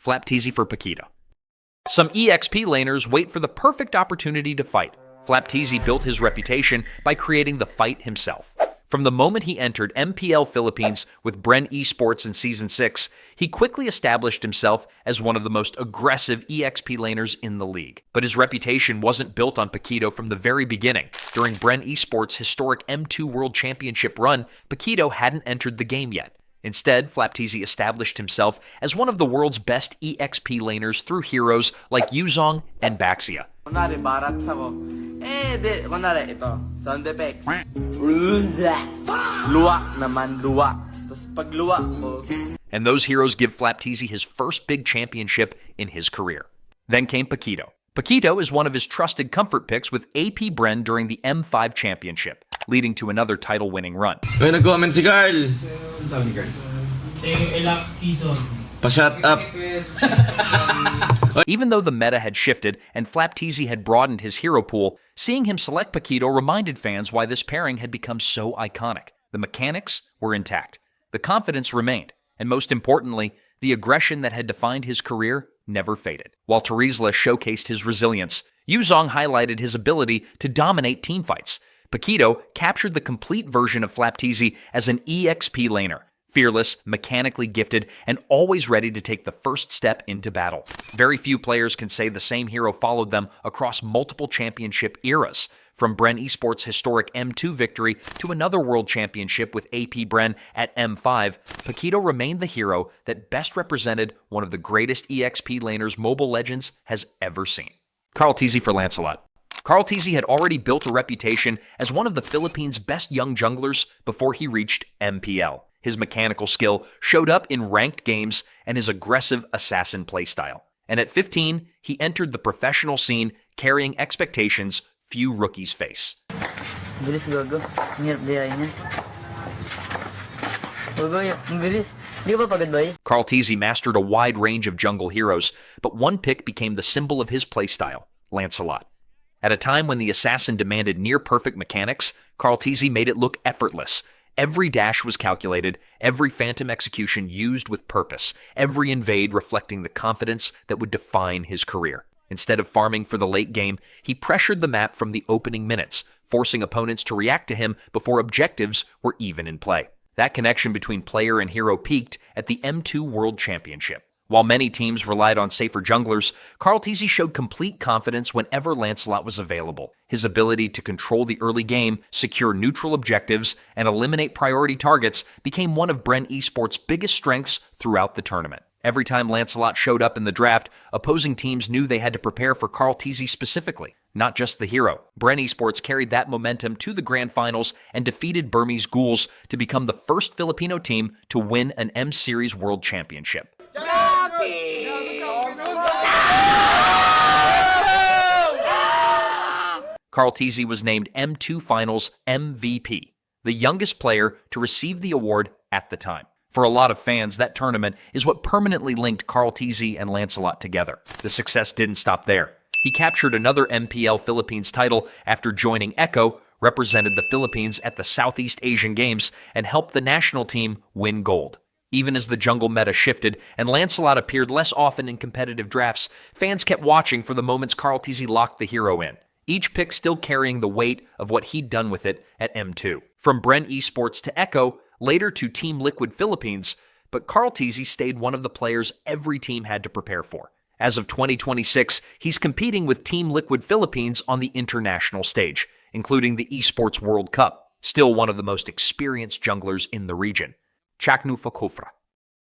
Flaptzy for Paquito. Some EXP laners wait for the perfect opportunity to fight. Flaptzy built his reputation by creating the fight himself. From the moment he entered MPL Philippines with MLBB ESPORTS in Season 6, he quickly established himself as one of the most aggressive EXP laners in the league. But his reputation wasn't built on Paquito from the very beginning. During MLBB ESPORTS' historic M2 World Championship run, Paquito hadn't entered the game yet. Instead, Flaptzy established himself as one of the world's best EXP laners through heroes like Yuzong and Baxia. Kunwari, barats ako. Kunwari, ito. Sound effects. Luwak naman, luwak. Tapos pag luwak ko. And those heroes give Flaptzy his first big championship in his career. Then came Paquito. Paquito is one of his trusted comfort picks with AP Bren during the M5 Championship, leading to another title-winning run. May nag-comment si Carl. Sabi ni Kirk. Elak Kison. Pa-shut up. Even though the meta had shifted and Flaptzy had broadened his hero pool, seeing him select Paquito reminded fans why this pairing had become so iconic. The mechanics were intact, the confidence remained, and most importantly, the aggression that had defined his career never faded. While Terizla showcased his resilience, Yuzong highlighted his ability to dominate teamfights. Paquito captured the complete version of Flaptzy as an EXP laner, fearless, mechanically gifted, and always ready to take the first step into battle. Very few players can say the same hero followed them across multiple championship eras. From MLBB ESPORTS' historic M2 victory to another world championship with AP Bren at M5, Paquito remained the hero that best represented one of the greatest EXP laners Mobile Legends has ever seen. Karltzy for Lancelot. Karltzy had already built a reputation as one of the Philippines' best young junglers before he reached MPL. His mechanical skill showed up in ranked games and his aggressive assassin playstyle. And at 15, he entered the professional scene carrying expectations few rookies face. Bilis gago. Hirap diyain niya. Bilis. Di ba pagod ba? Karltzy mastered a wide range of jungle heroes, but one pick became the symbol of his playstyle, Lancelot. At a time when the assassin demanded near-perfect mechanics, Karltzy made it look effortless. Every dash was calculated, every phantom execution used with purpose, every invade reflecting the confidence that would define his career. Instead of farming for the late game, he pressured the map from the opening minutes, forcing opponents to react to him before objectives were even in play. That connection between player and hero peaked at the M2 World Championship. While many teams relied on safer junglers, Karltzy showed complete confidence whenever Lancelot was available. His ability to control the early game, secure neutral objectives, and eliminate priority targets became one of MLBB ESPORTS' biggest strengths throughout the tournament. Every time Lancelot showed up in the draft, opposing teams knew they had to prepare for Karltzy specifically, not just the hero. MLBB ESPORTS carried that momentum to the grand finals and defeated Burmese Ghouls to become the first Filipino team to win an M-Series World Championship. Karltzy was named M2 Finals MVP, the youngest player to receive the award at the time. For a lot of fans, that tournament is what permanently linked Karltzy and Lancelot together. The success didn't stop there. He captured another MPL Philippines title after joining Echo, represented the Philippines at the Southeast Asian Games, and helped the national team win gold. Even as the jungle meta shifted and Lancelot appeared less often in competitive drafts, fans kept watching for the moments Karltzy locked the hero in, each pick still carrying the weight of what he'd done with it at M2. From MLBB ESPORTS to Echo, later to Team Liquid Philippines, but Karltzy stayed one of the players every team had to prepare for. As of 2026, he's competing with Team Liquid Philippines on the international stage, including the Esports World Cup, still one of the most experienced junglers in the region. Chou for Khufra.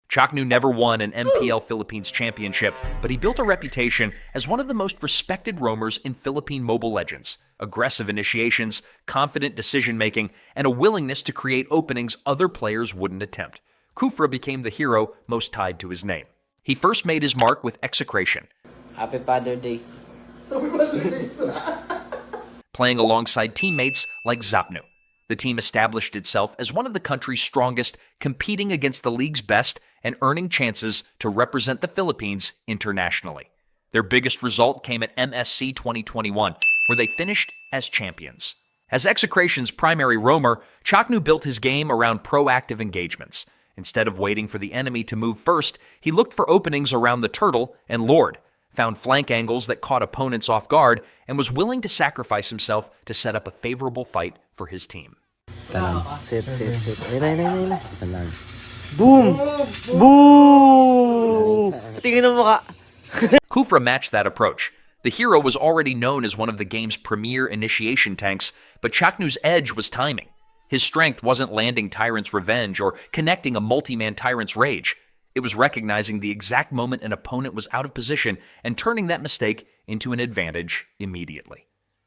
Chou never won an MPL Philippines championship, but he built a reputation as one of the most respected roamers in Philippine Mobile Legends. Aggressive initiations, confident decision-making, and a willingness to create openings other players wouldn't attempt. Khufra became the hero most tied to his name. He first made his mark with Execration. Happy Father's Days. Playing alongside teammates like Zapnu. The team established itself as one of the country's strongest, competing against the league's best and earning chances to represent the Philippines internationally. Their biggest result came at MSC 2021, where they finished as champions. As Execration's primary roamer, Chou built his game around proactive engagements. Instead of waiting for the enemy to move first, he looked for openings around the turtle and Lord, found flank angles that caught opponents off guard, and was willing to sacrifice himself to set up a favorable fight for his team. Sit. Ayun na. Boom! Boom! Tingin mo ka. Khufra matched that approach. The hero was already known as one of the game's premier initiation tanks, but Chaknu's edge was timing. His strength wasn't landing Tyrant's Revenge or connecting a multi-man Tyrant's Rage. It was recognizing the exact moment an opponent was out of position and turning that mistake into an advantage immediately.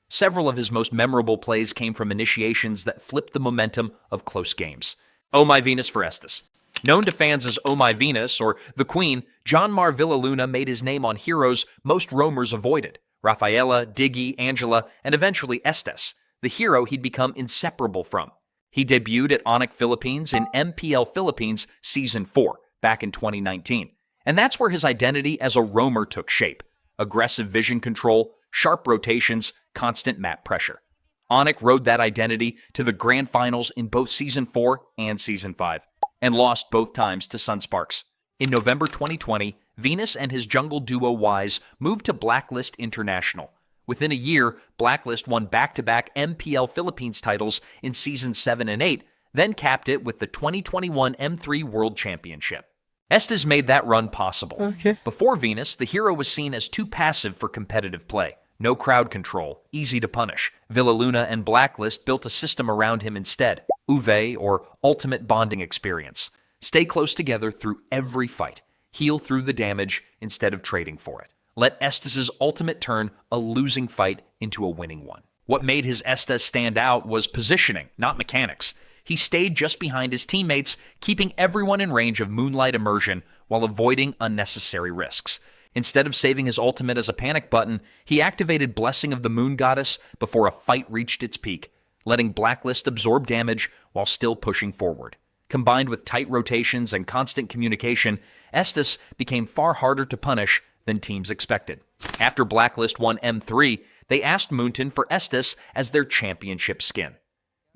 Several of his most memorable plays came from initiations that flipped the momentum of close games. Oh My Venus for Estes. Known to fans as Oh My Venus or The Queen, John Mar Villaluna made his name on heroes most roamers avoided: Rafaela, Diggie, Angela, and eventually Estes, the hero he'd become inseparable from. He debuted at Onyx Philippines in MPL Philippines Season 4 back in 2019, and that's where his identity as a roamer took shape: aggressive vision control, sharp rotations, constant map pressure. Onyx rode that identity to the grand finals in both Season 4 and Season 5, and lost both times to Sunsparks. In November 2020, Venus and his jungle duo Wise moved to Blacklist International. Within a year, Blacklist won back-to-back MPL Philippines titles in Seasons 7 and 8, then capped it with the 2021 M3 World Championship. Estes made that run possible. Before Venus, the hero was seen as too passive for competitive play. No crowd control, easy to punish. Villaluna and Blacklist built a system around him instead: Uve, or Ultimate Bonding Experience. Stay close together through every fight. Heal through the damage instead of trading for it. Let Estes' ultimate turn a losing fight into a winning one. What made his Estes stand out was positioning, not mechanics. He stayed just behind his teammates, keeping everyone in range of Moonlight Immersion while avoiding unnecessary risks. Instead of saving his ultimate as a panic button, he activated Blessing of the Moon Goddess before a fight reached its peak, letting Blacklist absorb damage while still pushing forward. Combined with tight rotations and constant communication, Estes became far harder to punish than teams expected. After Blacklist won M3, they asked Moonton for Estes as their championship skin.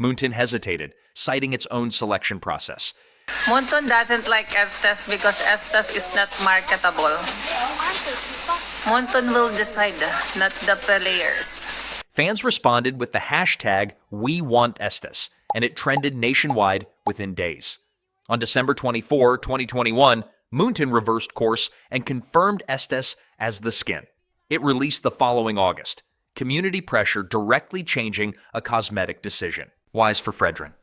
Moonton hesitated, citing its own selection process. Moonton doesn't like Estes because Estes is not marketable. Moonton will decide, not the players. Fans responded with the hashtag #WeWantEstes, and it trended nationwide within days. On December 24, 2021, Moonton reversed course and confirmed Estes as the skin. It released the following August. Community pressure directly changing a cosmetic decision. Wise for Fredrinn.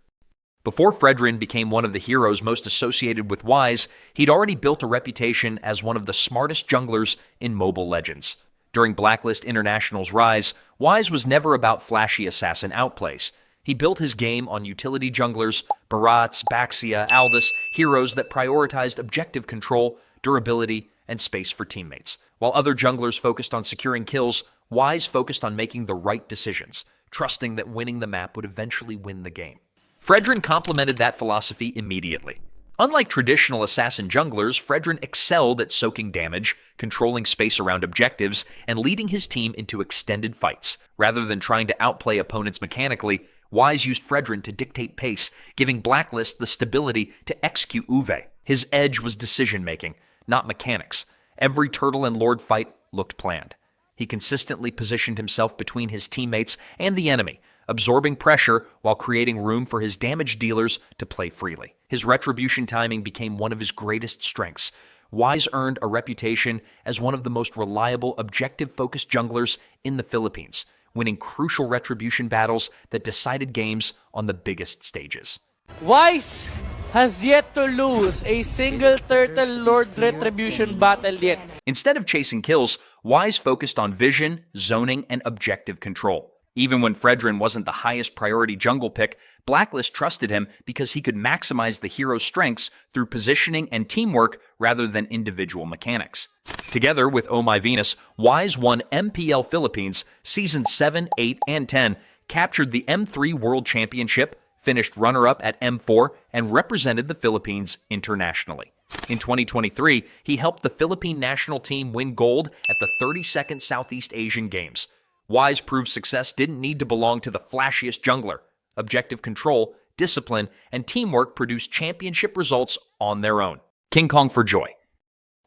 Before Fredrinn became one of the heroes most associated with Wise, he'd already built a reputation as one of the smartest junglers in Mobile Legends. During Blacklist International's rise, Wise was never about flashy assassin outplays. He built his game on utility junglers, Barats, Baxia, Aldous, heroes that prioritized objective control, durability, and space for teammates. While other junglers focused on securing kills, Wise focused on making the right decisions, trusting that winning the map would eventually win the game. Fredrinn complemented that philosophy immediately. Unlike traditional assassin junglers, Fredrinn excelled at soaking damage, controlling space around objectives, and leading his team into extended fights. Rather than trying to outplay opponents mechanically, Wise used Fredrinn to dictate pace, giving Blacklist the stability to execute Uve. His edge was decision-making, not mechanics. Every Turtle and Lord fight looked planned. He consistently positioned himself between his teammates and the enemy, absorbing pressure while creating room for his damage dealers to play freely. His retribution timing became one of his greatest strengths. Wise earned a reputation as one of the most reliable, objective-focused junglers in the Philippines, winning crucial retribution battles that decided games on the biggest stages. Wise has yet to lose a single Turtle Lord retribution battle yet. Instead of chasing kills, Wise focused on vision, zoning, and objective control. Even when Fredrinn wasn't the highest priority jungle pick, Blacklist trusted him because he could maximize the hero's strengths through positioning and teamwork rather than individual mechanics. Together with Oh My Venus, Wise won MPL Philippines Seasons 7, 8, and 10, captured the M3 World Championship, finished runner-up at M4, and represented the Philippines internationally. In 2023, he helped the Philippine national team win gold at the 32nd Southeast Asian Games. Wise proved success didn't need to belong to the flashiest jungler. Objective control, discipline, and teamwork produced championship results on their own. KingKong for Joy.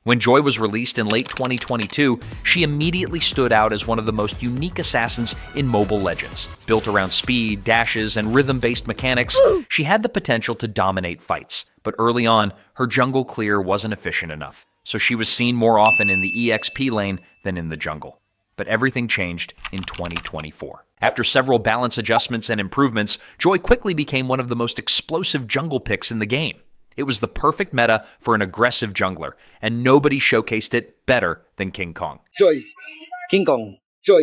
When Joy was released in late 2022, she immediately stood out as one of the most unique assassins in Mobile Legends. Built around speed, dashes, and rhythm-based mechanics, she had the potential to dominate fights. But early on, her jungle clear wasn't efficient enough, so she was seen more often in the EXP lane than in the jungle. But everything changed in 2024. After several balance adjustments and improvements, Joy quickly became one of the most explosive jungle picks in the game. It was the perfect meta for an aggressive jungler, and nobody showcased it better than KingKong. Joy. KingKong. Joy.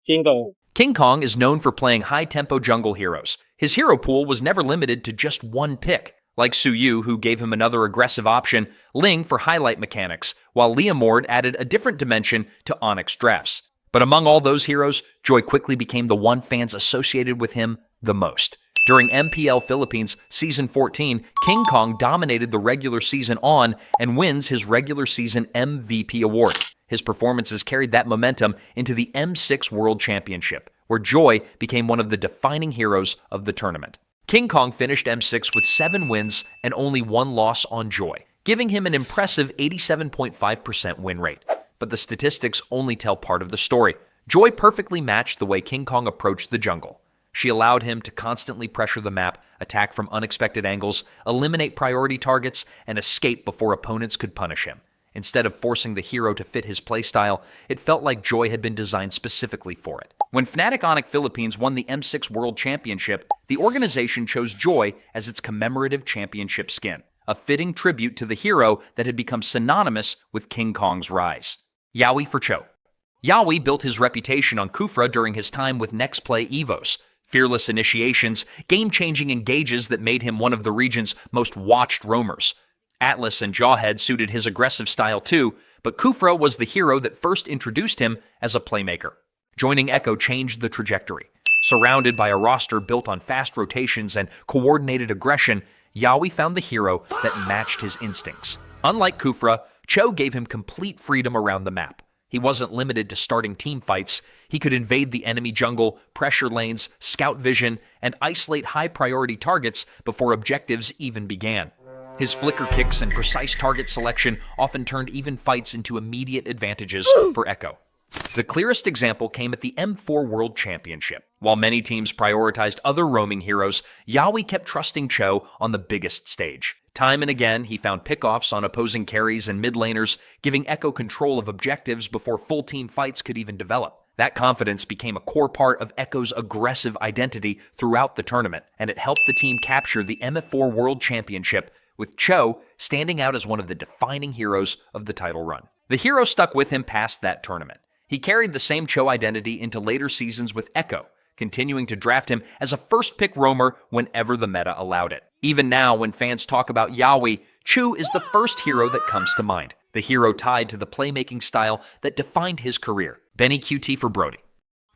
KingKong. KingKong is known for playing high-tempo jungle heroes. His hero pool was never limited to just one pick. Like Suyu, who gave him another aggressive option, Ling for highlight mechanics, while Leomord added a different dimension to Onyx drafts. But among all those heroes, Joy quickly became the one fans associated with him the most. During MPL Philippines Season 14, KingKong dominated the regular season on and wins his regular season MVP award. His performances carried that momentum into the M6 World Championship, where Joy became one of the defining heroes of the tournament. KingKong finished M6 with 7 wins and only 1 loss on Joy, giving him an impressive 87.5% win rate. But the statistics only tell part of the story. Joy perfectly matched the way KingKong approached the jungle. She allowed him to constantly pressure the map, attack from unexpected angles, eliminate priority targets, and escape before opponents could punish him. Instead of forcing the hero to fit his playstyle, it felt like Joy had been designed specifically for it. When Fnatic Onyx Philippines won the M6 World Championship, the organization chose Joy as its commemorative championship skin, a fitting tribute to the hero that had become synonymous with KingKong's rise. Yawi for Chou. Yawi built his reputation on Khufra during his time with Next Play EVOS. Fearless initiations, game-changing engages that made him one of the region's most watched roamers. Atlas and Jawhead suited his aggressive style too, but Khufra was the hero that first introduced him as a playmaker. Joining Echo changed the trajectory. Surrounded by a roster built on fast rotations and coordinated aggression, Yawi found the hero that matched his instincts. Unlike Khufra, Chou gave him complete freedom around the map. He wasn't limited to starting team fights. He could invade the enemy jungle, pressure lanes, scout vision, and isolate high-priority targets before objectives even began. His flicker kicks and precise target selection often turned even fights into immediate advantages for Echo. The clearest example came at the M4 World Championship. While many teams prioritized other roaming heroes, Yawi kept trusting Chou on the biggest stage. Time and again, he found pickoffs on opposing carries and mid laners, giving Echo control of objectives before full team fights could even develop. That confidence became a core part of Echo's aggressive identity throughout the tournament, and it helped the team capture the MF4 World Championship, with Chou standing out as one of the defining heroes of the title run. The hero stuck with him past that tournament. He carried the same Chou identity into later seasons with Echo, continuing to draft him as a first-pick roamer whenever the meta allowed it. Even now, when fans talk about Yawi, Chou is the first hero that comes to mind, the hero tied to the playmaking style that defined his career. Bennyqt for Brody.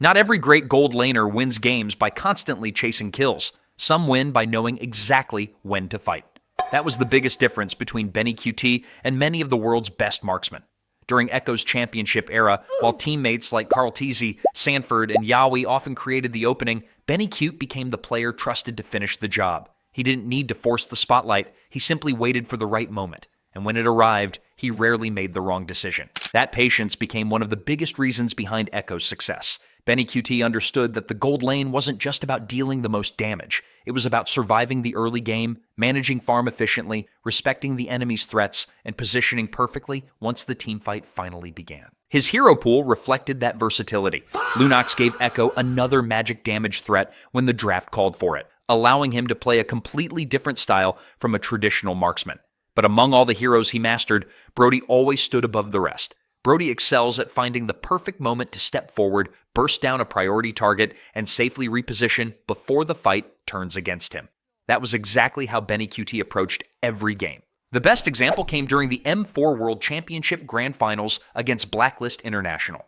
Not every great gold laner wins games by constantly chasing kills. Some win by knowing exactly when to fight. That was the biggest difference between Bennyqt and many of the world's best marksmen. During Echo's championship era, while teammates like Karltzy, Sanford, and Yawi often created the opening, Bennyqt became the player trusted to finish the job. He didn't need to force the spotlight, he simply waited for the right moment. And when it arrived, he rarely made the wrong decision. That patience became one of the biggest reasons behind Echo's success. Bennyqt understood that the gold lane wasn't just about dealing the most damage. It was about surviving the early game, managing farm efficiently, respecting the enemy's threats, and positioning perfectly once the teamfight finally began. His hero pool reflected that versatility. Lunox gave Echo another magic damage threat when the draft called for it, allowing him to play a completely different style from a traditional marksman. But among all the heroes he mastered, Brody always stood above the rest. Brody excels at finding the perfect moment to step forward, burst down a priority target, and safely reposition before the fight turns against him. That was exactly how Bennyqt approached every game. The best example came during the M4 World Championship Grand Finals against Blacklist International.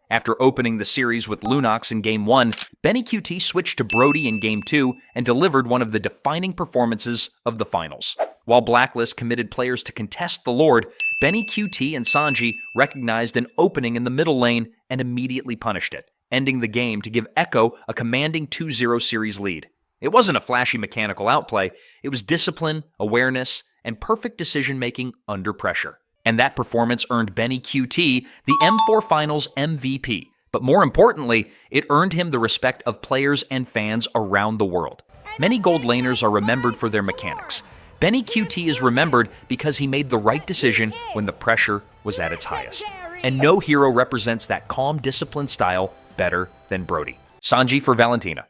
After opening the series with Lunox in Game 1, Bennyqt switched to Brody in Game 2 and delivered one of the defining performances of the finals. While Blacklist committed players to contest the Lord, Bennyqt and Sanji recognized an opening in the middle lane and immediately punished it, ending the game to give Echo a commanding 2-0 series lead. It wasn't a flashy mechanical outplay, it was discipline, awareness, and perfect decision-making under pressure. And that performance earned Bennyqt the M4 Finals MVP. But more importantly, it earned him the respect of players and fans around the world. Many gold laners are remembered for their mechanics. Bennyqt is remembered because he made the right decision when the pressure was at its highest. And no hero represents that calm, disciplined style better than Brody. Sanji for Valentina.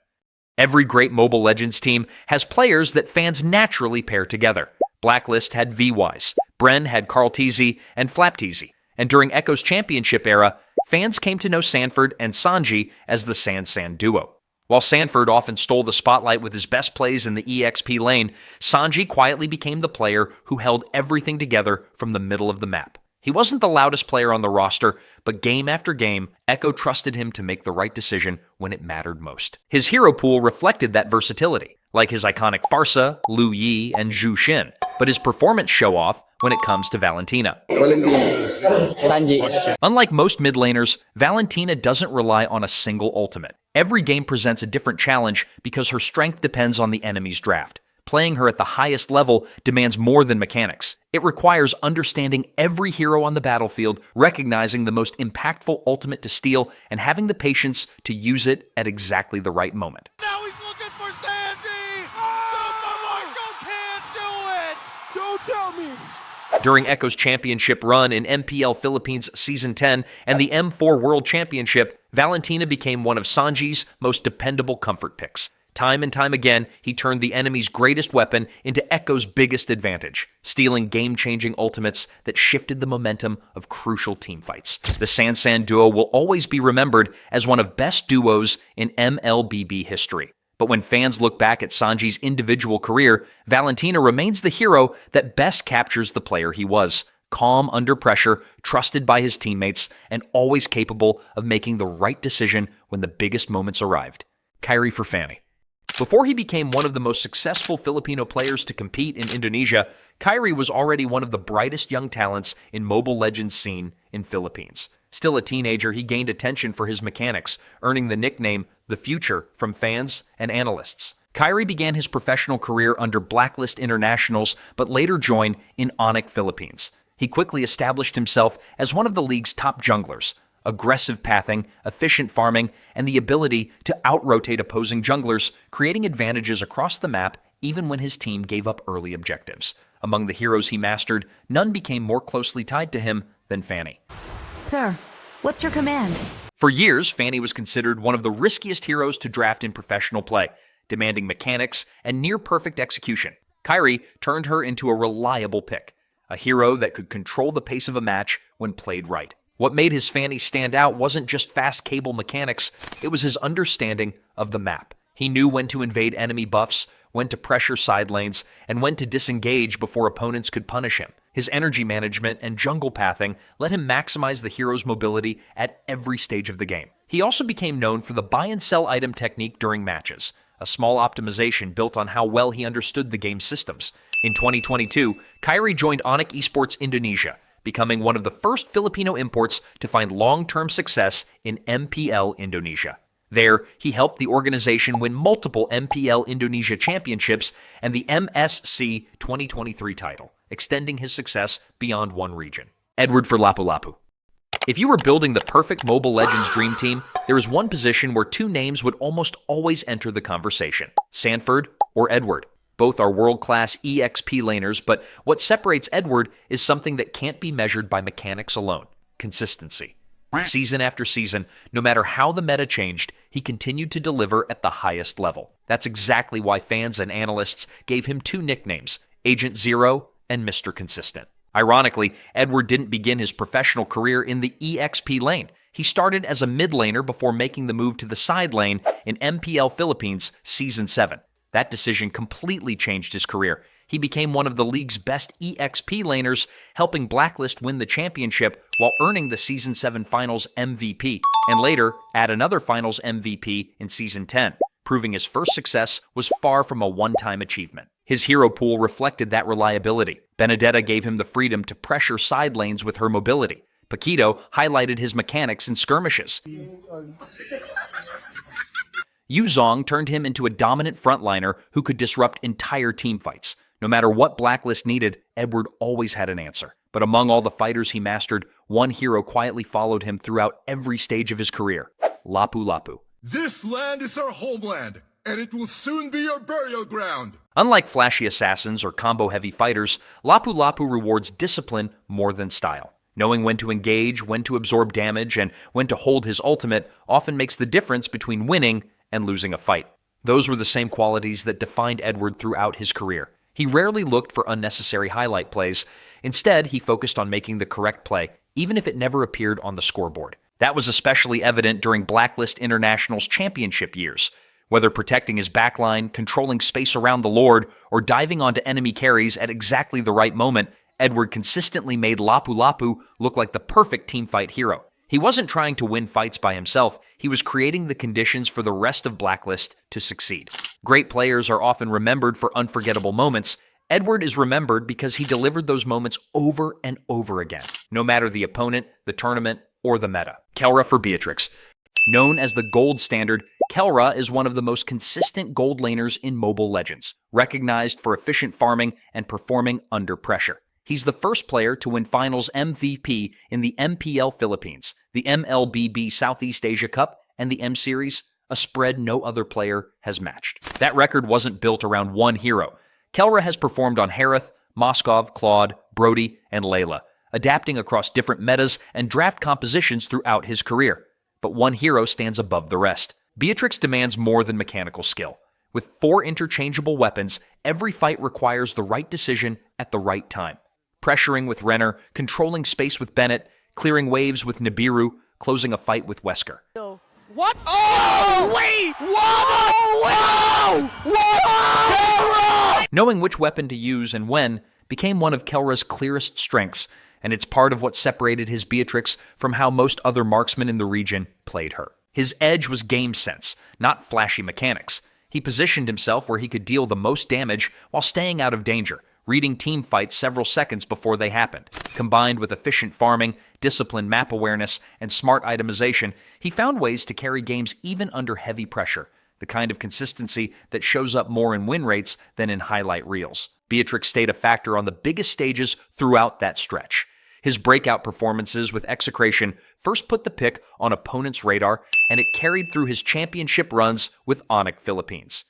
Every great Mobile Legends team has players that fans naturally pair together. Blacklist had VYs, Bren had Karltzy and Flaptzy, and during Echo's championship era, fans came to know Sanford and Sanji as the San duo. While Sanford often stole the spotlight with his best plays in the EXP lane, Sanji quietly became the player who held everything together from the middle of the map. He wasn't the loudest player on the roster, but game after game, Echo trusted him to make the right decision when it mattered most. His hero pool reflected that versatility, like his iconic Farsa, Lu Yi, and Zhu Xin, but his performance show-off when it comes to Valentina. Sanji. Unlike most mid laners, Valentina doesn't rely on a single ultimate. Every game presents a different challenge because her strength depends on the enemy's draft. Playing her at the highest level demands more than mechanics. It requires understanding every hero on the battlefield, recognizing the most impactful ultimate to steal, and having the patience to use it at exactly the right moment. Now he's looking for Sanji! Supermarco can't do it! Don't tell me! During Echo's championship run in MPL Philippines Season 10 and the M4 World Championship, Valentina became one of Sanji's most dependable comfort picks. Time and time again, he turned the enemy's greatest weapon into Echo's biggest advantage, stealing game-changing ultimates that shifted the momentum of crucial teamfights. The San duo will always be remembered as one of best duos in MLBB history. But when fans look back at Sanji's individual career, Valentina remains the hero that best captures the player he was. Calm under pressure, trusted by his teammates, and always capable of making the right decision when the biggest moments arrived. Kairi for Fanny. Before he became one of the most successful Filipino players to compete in Indonesia, Kairi was already one of the brightest young talents in Mobile Legends scene in Philippines. Still a teenager, he gained attention for his mechanics, earning the nickname The Future from fans and analysts. Kairi began his professional career under Blacklist Internationals, but later joined in Onyx Philippines. He quickly established himself as one of the league's top junglers. Aggressive pathing, efficient farming, and the ability to out-rotate opposing junglers, creating advantages across the map even when his team gave up early objectives. Among the heroes he mastered, none became more closely tied to him than Fanny. Sir, what's your command? For years, Fanny was considered one of the riskiest heroes to draft in professional play, demanding mechanics and near-perfect execution. Kairi turned her into a reliable pick, a hero that could control the pace of a match when played right. What made his Fanny stand out wasn't just fast cable mechanics, it was his understanding of the map. He knew when to invade enemy buffs, when to pressure side lanes, and when to disengage before opponents could punish him. His energy management and jungle pathing let him maximize the hero's mobility at every stage of the game. He also became known for the buy and sell item technique during matches, a small optimization built on how well he understood the game's systems. In 2022, Kairi joined Onyx Esports Indonesia, becoming one of the first Filipino imports to find long-term success in MPL Indonesia. There, he helped the organization win multiple MPL Indonesia championships and the MSC 2023 title, extending his success beyond one region. Edward for Lapu-Lapu. If you were building the perfect Mobile Legends dream team, there is one position where two names would almost always enter the conversation: Sanford or Edward. Both are world-class EXP laners, but what separates Edward is something that can't be measured by mechanics alone: consistency. Season after season, no matter how the meta changed, he continued to deliver at the highest level. That's exactly why fans and analysts gave him two nicknames: Agent Zero and Mr. Consistent. Ironically, Edward didn't begin his professional career in the EXP lane. He started as a mid laner before making the move to the side lane in MPL Philippines Season 7. That decision completely changed his career. He became one of the league's best EXP laners, helping Blacklist win the championship while earning the Season 7 Finals MVP, and later add another Finals MVP in Season 10, proving his first success was far from a one-time achievement. His hero pool reflected that reliability. Bennyqt gave him the freedom to pressure side lanes with her mobility. Paquito highlighted his mechanics in skirmishes. Yu Zhong turned him into a dominant frontliner who could disrupt entire teamfights. No matter what Blacklist needed, Edward always had an answer. But among all the fighters he mastered, one hero quietly followed him throughout every stage of his career: Lapu-Lapu. This land is our homeland, and it will soon be your burial ground. Unlike flashy assassins or combo-heavy fighters, Lapu-Lapu rewards discipline more than style. Knowing when to engage, when to absorb damage, and when to hold his ultimate often makes the difference between winning and losing a fight. Those were the same qualities that defined Edward throughout his career. He rarely looked for unnecessary highlight plays. Instead, he focused on making the correct play, even if it never appeared on the scoreboard. That was especially evident during Blacklist International's championship years. Whether protecting his backline, controlling space around the Lord, or diving onto enemy carries at exactly the right moment, Edward consistently made Lapu-Lapu look like the perfect teamfight hero. He wasn't trying to win fights by himself, he was creating the conditions for the rest of Blacklist to succeed. Great players are often remembered for unforgettable moments. Edward is remembered because he delivered those moments over and over again, no matter the opponent, the tournament, or the meta. Kelra for Beatrix. Known as the gold standard, Kelra is one of the most consistent gold laners in Mobile Legends, recognized for efficient farming and performing under pressure. He's the first player to win Finals MVP in the MPL Philippines, the MLBB Southeast Asia Cup, and the M-Series, a spread no other player has matched. That record wasn't built around one hero. Kelra has performed on Harith, Moskov, Claude, Brody, and Layla, adapting across different metas and draft compositions throughout his career. But one hero stands above the rest. Beatrix demands more than mechanical skill. With 4 interchangeable weapons, every fight requires the right decision at the right time. Pressuring with Renner, controlling space with Bennyqt, clearing waves with Nibiru, closing a fight with Wesker. What? Oh, wait! What? Whoa! Knowing which weapon to use and when became one of Kelra's clearest strengths, and it's part of what separated his Beatrix from how most other marksmen in the region played her. His edge was game sense, not flashy mechanics. He positioned himself where he could deal the most damage while staying out of danger, reading team fights several seconds before they happened. Combined with efficient farming, disciplined map awareness, and smart itemization, he found ways to carry games even under heavy pressure, the kind of consistency that shows up more in win rates than in highlight reels. Beatrix stayed a factor on the biggest stages throughout that stretch. His breakout performances with Execration first put the pick on opponents' radar, and it carried through his championship runs with Onyx Philippines.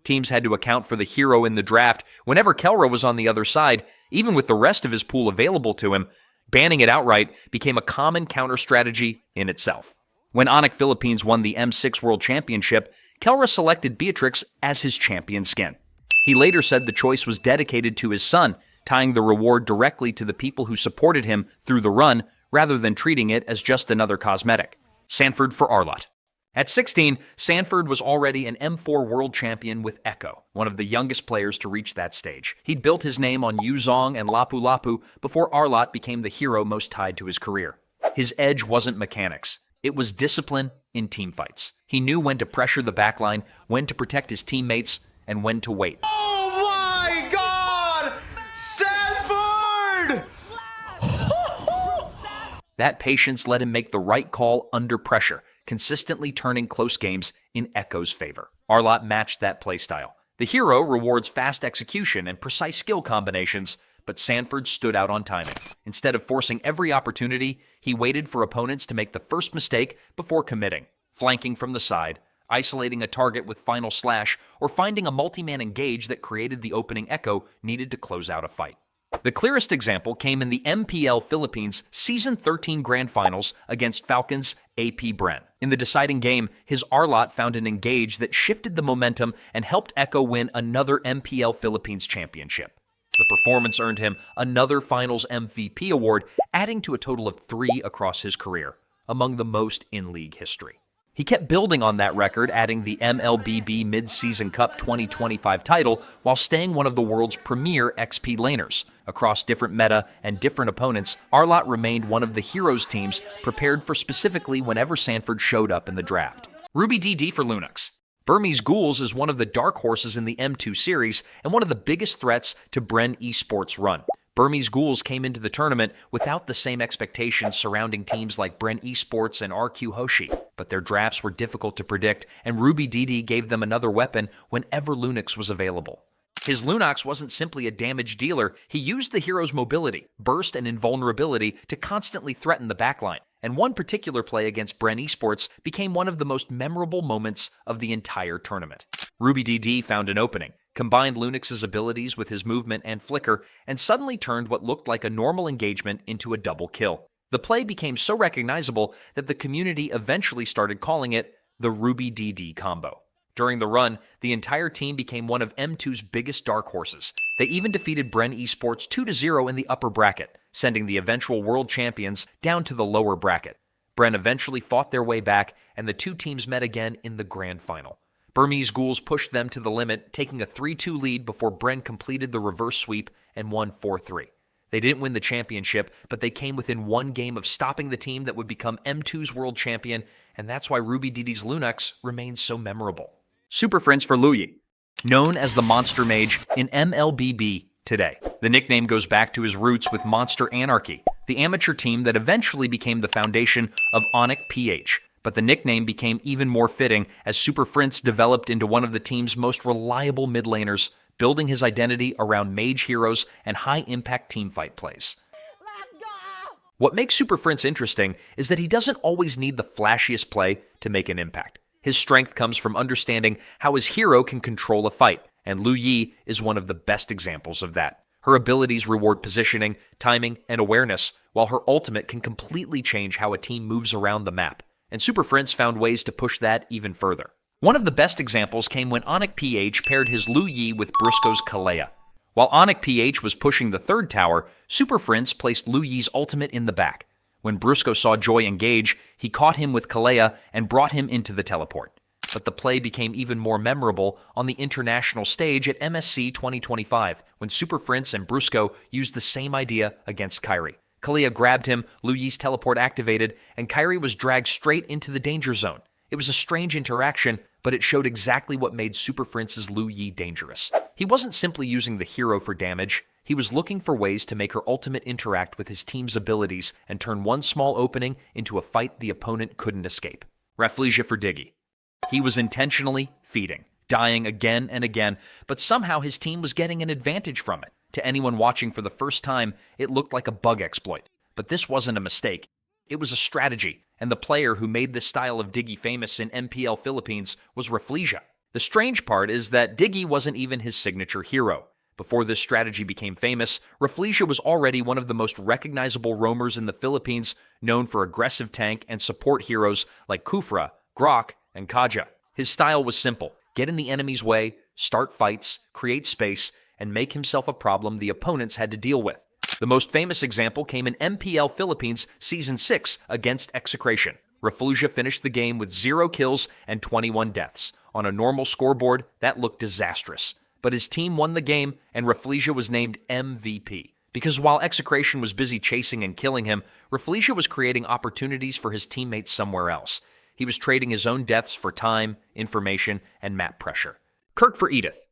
Teams had to account for the hero in the draft whenever Kelra was on the other side, even with the rest of his pool available to him. Banning it outright became a common counter strategy in itself. When Onyx Philippines won the M6 World Championship, Kelra selected Beatrix as his champion skin. He later said the choice was dedicated to his son, tying the reward directly to the people who supported him through the run, rather than treating it as just another cosmetic. Sanford for Arlott. At 16, Sanford was already an M4 world champion with Echo, one of the youngest players to reach that stage. He'd built his name on Yuzong and Lapu-Lapu before Arlott became the hero most tied to his career. His edge wasn't mechanics. It was discipline in teamfights. He knew when to pressure the backline, when to protect his teammates, and when to wait. Oh my God! Sanford! That patience let him make the right call under pressure, consistently turning close games in Echo's favor. Arlott matched that playstyle. The hero rewards fast execution and precise skill combinations, but Sanford stood out on timing. Instead of forcing every opportunity, he waited for opponents to make the first mistake before committing, flanking from the side, isolating a target with Final Slash, or finding a multi-man engage that created the opening echo needed to close out a fight. The clearest example came in the MPL Philippines Season 13 Grand Finals against Falcons' AP Bren. In the deciding game, his Arlott found an engage that shifted the momentum and helped Echo win another MPL Philippines championship. The performance earned him another Finals MVP award, adding to a total of 3 across his career, among the most in league history. He kept building on that record, adding the MLBB Mid-Season Cup 2025 title while staying one of the world's premier XP laners. Across different meta and different opponents, Arlott remained one of the heroes teams prepared for specifically whenever Sanford showed up in the draft. RubyDD for Lunox. Burmese Ghouls is one of the dark horses in the M2 series and one of the biggest threats to Bren Esports' run. Burmese Ghouls came into the tournament without the same expectations surrounding teams like Bren Esports and RQ Hoshi, but their drafts were difficult to predict, and RubyDD gave them another weapon whenever Lunox was available. His Lunox wasn't simply a damage dealer, he used the hero's mobility, burst, and invulnerability to constantly threaten the backline. And one particular play against MLBB ESPORTS became one of the most memorable moments of the entire tournament. RubyDD found an opening, combined Lunox's abilities with his movement and flicker, and suddenly turned what looked like a normal engagement into a double kill. The play became so recognizable that the community eventually started calling it the RubyDD combo. During the run, the entire team became one of M2's biggest dark horses. They even defeated MLBB ESPORTS 2-0 in the upper bracket, sending the eventual world champions down to the lower bracket. MLBB eventually fought their way back, and the two teams met again in the grand final. Burmese Ghouls pushed them to the limit, taking a 3-2 lead before MLBB completed the reverse sweep and won 4-3. They didn't win the championship, but they came within one game of stopping the team that would become M2's world champion, and that's why RubyDD's Lunox remains so memorable. SuperFrince for Luyi, known as the Monster Mage in MLBB today. The nickname goes back to his roots with Monster Anarchy, the amateur team that eventually became the foundation of Onic PH. But the nickname became even more fitting as SuperFrince developed into one of the team's most reliable mid laners, building his identity around mage heroes and high-impact teamfight plays. What makes SuperFrince interesting is that he doesn't always need the flashiest play to make an impact. His strength comes from understanding how his hero can control a fight, and Luyi is one of the best examples of that. Her abilities reward positioning, timing, and awareness, while her ultimate can completely change how a team moves around the map. And SuperFrince found ways to push that even further. One of the best examples came when Onic PH paired his Luyi with Brusco's Kalea. While Onic PH was pushing the third tower, SuperFrince placed Luyi's ultimate in the back. When Brusco saw Joy engage, he caught him with Kalea and brought him into the teleport. But the play became even more memorable on the international stage at MSC 2025, when SuperFrince and Brusco used the same idea against Kairi. Kalea grabbed him, Luyi's teleport activated, and Kairi was dragged straight into the danger zone. It was a strange interaction, but it showed exactly what made SuperFrince's Luyi dangerous. He wasn't simply using the hero for damage, he was looking for ways to make her ultimate interact with his team's abilities and turn one small opening into a fight the opponent couldn't escape. Rafflesia for Diggie. He was intentionally feeding, dying again and again, but somehow his team was getting an advantage from it. To anyone watching for the first time, it looked like a bug exploit. But this wasn't a mistake. It was a strategy, and the player who made this style of Diggie famous in MPL Philippines was Rafflesia. The strange part is that Diggie wasn't even his signature hero. Before this strategy became famous, Rafflesia was already one of the most recognizable roamers in the Philippines, known for aggressive tank and support heroes like Khufra, Grok, and Kaja. His style was simple: get in the enemy's way, start fights, create space, and make himself a problem the opponents had to deal with. The most famous example came in MPL Philippines Season 6 against Execration. Rafflesia finished the game with 0 kills and 21 deaths. On a normal scoreboard, that looked disastrous. But his team won the game, and Rafflesia was named MVP. Because while Execration was busy chasing and killing him, Rafflesia was creating opportunities for his teammates somewhere else. He was trading his own deaths for time, information, and map pressure. Kirk for Edith.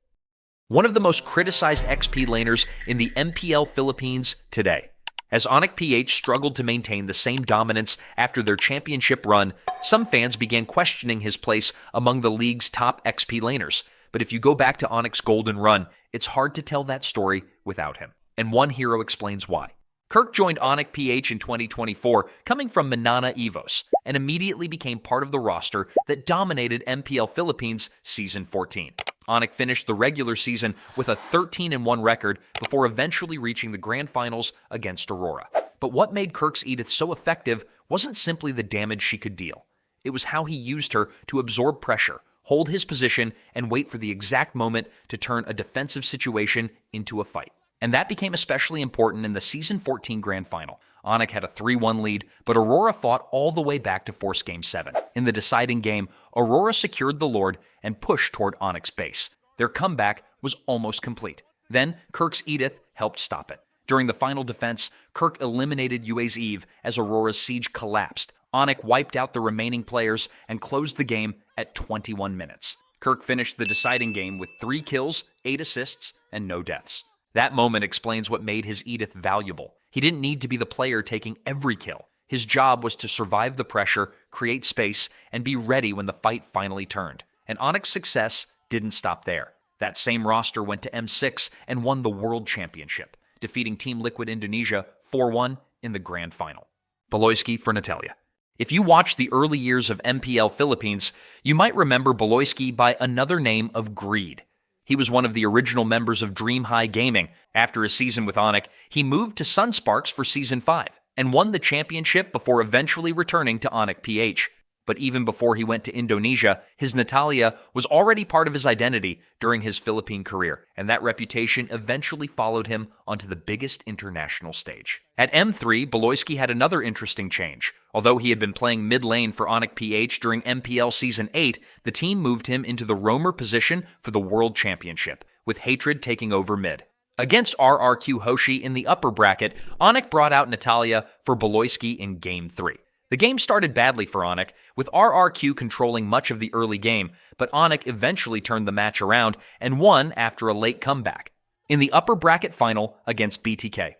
One of the most criticized XP laners in the MPL Philippines today. As Onic PH struggled to maintain the same dominance after their championship run, some fans began questioning his place among the league's top XP laners. But if you go back to Onic's golden run, it's hard to tell that story without him. And one hero explains why. Kirk joined Onic PH in 2024, coming from Manana Evos, and immediately became part of the roster that dominated MPL Philippines Season 14. Onic finished the regular season with a 13-1 record before eventually reaching the grand finals against Aurora. But what made Kirk's Edith so effective wasn't simply the damage she could deal. It was how he used her to absorb pressure, hold his position, and wait for the exact moment to turn a defensive situation into a fight. And that became especially important in the Season 14 Grand Final. Onic had a 3-1 lead, but Aurora fought all the way back to force Game 7. In the deciding game, Aurora secured the Lord and pushed toward Onic's base. Their comeback was almost complete. Then, Kirk's Edith helped stop it. During the final defense, Kirk eliminated Yue's Eve as Aurora's siege collapsed. Onic wiped out the remaining players and closed the game at 21 minutes. Kirk finished the deciding game with 3 kills, 8 assists, and no deaths. That moment explains what made his Edith valuable. He didn't need to be the player taking every kill. His job was to survive the pressure, create space, and be ready when the fight finally turned. And Onic's success didn't stop there. That same roster went to M6 and won the World Championship, defeating Team Liquid Indonesia 4-1 in the grand final. Baloyskie for Natalia. If you watched the early years of MPL Philippines, you might remember Baloyskie by another name of Greed. He was one of the original members of Dream High Gaming. After a season with Onyx, he moved to Sunsparks for Season 5 and won the championship before eventually returning to Onyx PH. But even before he went to Indonesia, his Natalia was already part of his identity during his Philippine career, and that reputation eventually followed him onto the biggest international stage. At M3, Baloyskie had another interesting change. Although he had been playing mid lane for Onyx PH during MPL Season 8, the team moved him into the roamer position for the World Championship, with Hatred taking over mid. Against RRQ Hoshi in the upper bracket, Onyx brought out Natalia for Baloyskie in Game 3. The game started badly for Onyx, with RRQ controlling much of the early game, but Onyx eventually turned the match around and won after a late comeback. In the upper bracket final against BTK,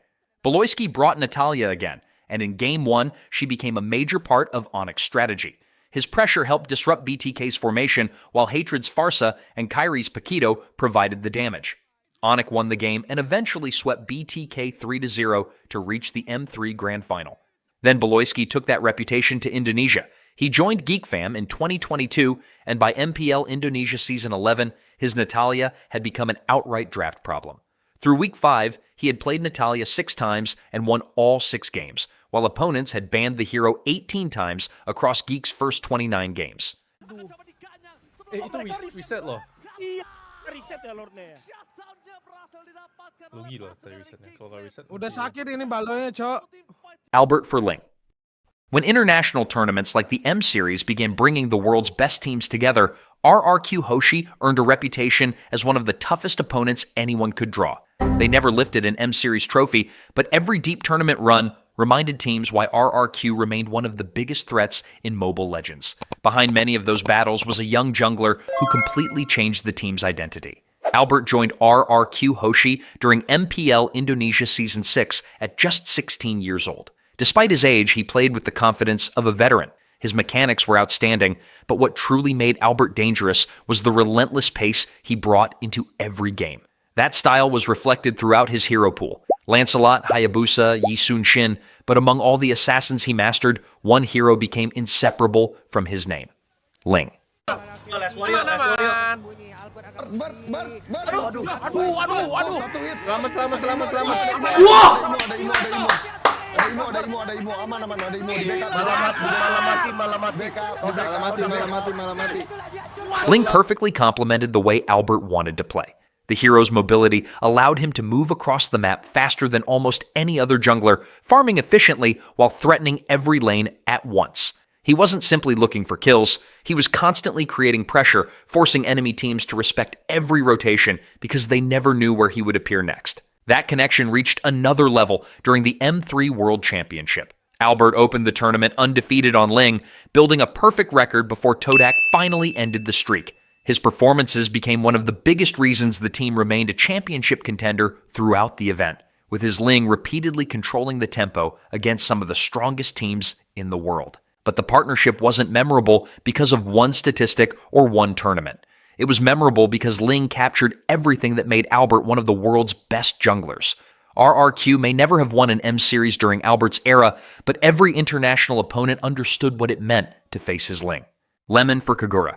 Baloyskie brought Natalia again, and in Game 1, she became a major part of Onyx's strategy. His pressure helped disrupt BTK's formation, while Hatred's Farsa and Kairi's Paquito provided the damage. Onyx won the game and eventually swept BTK 3-0 to reach the M3 Grand Final. Then Baloyskie took that reputation to Indonesia. He joined GeekFam in 2022, and by MPL Indonesia Season 11, his Natalia had become an outright draft problem. Through Week 5, he had played Natalia 6 times and won all 6 games, while opponents had banned the hero 18 times across Geek's first 29 games. Reset loh. Reset ya Lordnya. Rugi loh tadi resetnya. Kalau nggak reset. Udah sakit ini balonya, Cok. Alberttt for Ling. When international tournaments like the M Series began bringing the world's best teams together, RRQ Hoshi earned a reputation as one of the toughest opponents anyone could draw. They never lifted an M Series trophy, but every deep tournament run reminded teams why RRQ remained one of the biggest threats in Mobile Legends. Behind many of those battles was a young jungler who completely changed the team's identity. Alberttt joined RRQ Hoshi during MPL Indonesia Season 6 at just 16 years old. Despite his age, he played with the confidence of a veteran. His mechanics were outstanding, but what truly made Alberttt dangerous was the relentless pace he brought into every game. That style was reflected throughout his hero pool. Lancelot, Hayabusa, Yi Sun-shin, but among all the assassins he mastered, one hero became inseparable from his name. Ling. Ling perfectly complemented the way Alberttt wanted to play. The hero's mobility allowed him to move across the map faster than almost any other jungler, farming efficiently while threatening every lane at once. He wasn't simply looking for kills, he was constantly creating pressure, forcing enemy teams to respect every rotation because they never knew where he would appear next. That connection reached another level during the M3 World Championship. Alberttt opened the tournament undefeated on Ling, building a perfect record before Todak finally ended the streak. His performances became one of the biggest reasons the team remained a championship contender throughout the event, with his Ling repeatedly controlling the tempo against some of the strongest teams in the world. But the partnership wasn't memorable because of one statistic or one tournament. It was memorable because Ling captured everything that made Alberttt one of the world's best junglers. RRQ may never have won an M Series during Albertt's era, but every international opponent understood what it meant to face his Ling. Lemon for Kagura.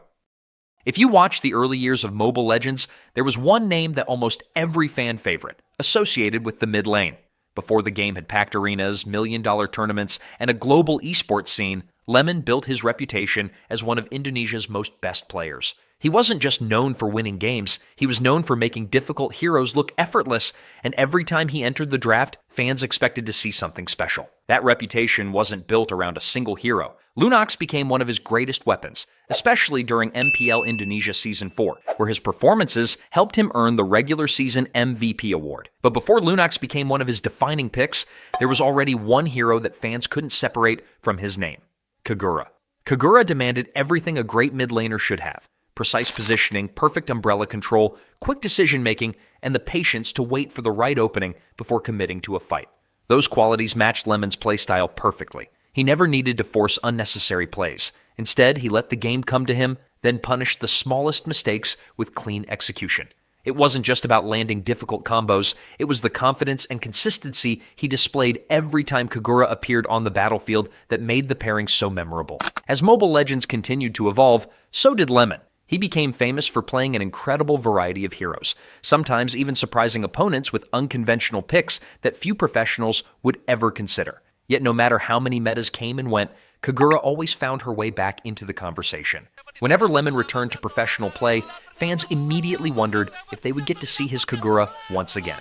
If you watched the early years of Mobile Legends, there was one name that almost every fan favorite, associated with the mid lane. Before the game had packed arenas, million-dollar tournaments, and a global esports scene, Lemon built his reputation as one of Indonesia's most best players. He wasn't just known for winning games, he was known for making difficult heroes look effortless, and every time he entered the draft, fans expected to see something special. That reputation wasn't built around a single hero. Lunox became one of his greatest weapons, especially during MPL Indonesia Season 4, where his performances helped him earn the regular season MVP award. But before Lunox became one of his defining picks, there was already one hero that fans couldn't separate from his name: Kagura. Kagura demanded everything a great mid laner should have: precise positioning, perfect umbrella control, quick decision-making, and the patience to wait for the right opening before committing to a fight. Those qualities matched Lemon's playstyle perfectly. He never needed to force unnecessary plays. Instead, he let the game come to him, then punished the smallest mistakes with clean execution. It wasn't just about landing difficult combos, it was the confidence and consistency he displayed every time Kagura appeared on the battlefield that made the pairing so memorable. As Mobile Legends continued to evolve, so did Lemon. He became famous for playing an incredible variety of heroes, sometimes even surprising opponents with unconventional picks that few professionals would ever consider. Yet no matter how many metas came and went, Kagura always found her way back into the conversation. Whenever Lemon returned to professional play, fans immediately wondered if they would get to see his Kagura once again.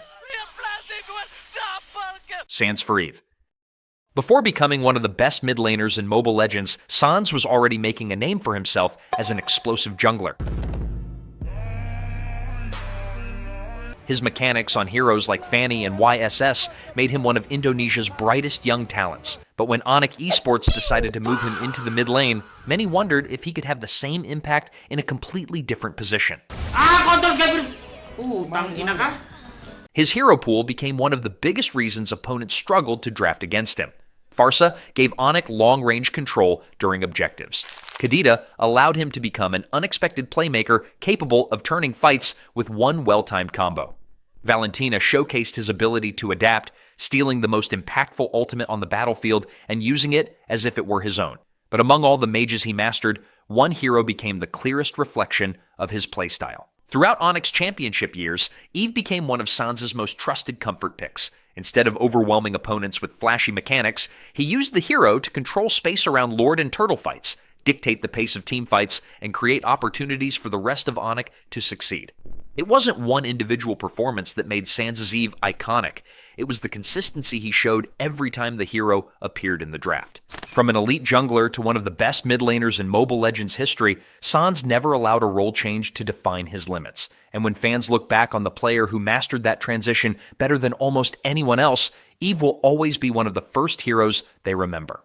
Sans for Eve. Before becoming one of the best mid laners in Mobile Legends, Sans was already making a name for himself as an explosive jungler. His mechanics on heroes like Fanny and YSS made him one of Indonesia's brightest young talents. But when MLBB ESPORTS decided to move him into the mid lane, many wondered if he could have the same impact in a completely different position. His hero pool became one of the biggest reasons opponents struggled to draft against him. Farsa gave MLBB long-range control during objectives. Kadita allowed him to become an unexpected playmaker capable of turning fights with one well-timed combo. Valentina showcased his ability to adapt, stealing the most impactful ultimate on the battlefield and using it as if it were his own. But among all the mages he mastered, one hero became the clearest reflection of his playstyle. Throughout Onyx Championship years, Eve became one of Sans's most trusted comfort picks. Instead of overwhelming opponents with flashy mechanics, he used the hero to control space around Lord and Turtle fights, dictate the pace of team fights, and create opportunities for the rest of Onyx to succeed. It wasn't one individual performance that made Sans's Eve iconic. It was the consistency he showed every time the hero appeared in the draft. From an elite jungler to one of the best mid laners in Mobile Legends history, Sans never allowed a role change to define his limits. And when fans look back on the player who mastered that transition better than almost anyone else, Eve will always be one of the first heroes they remember.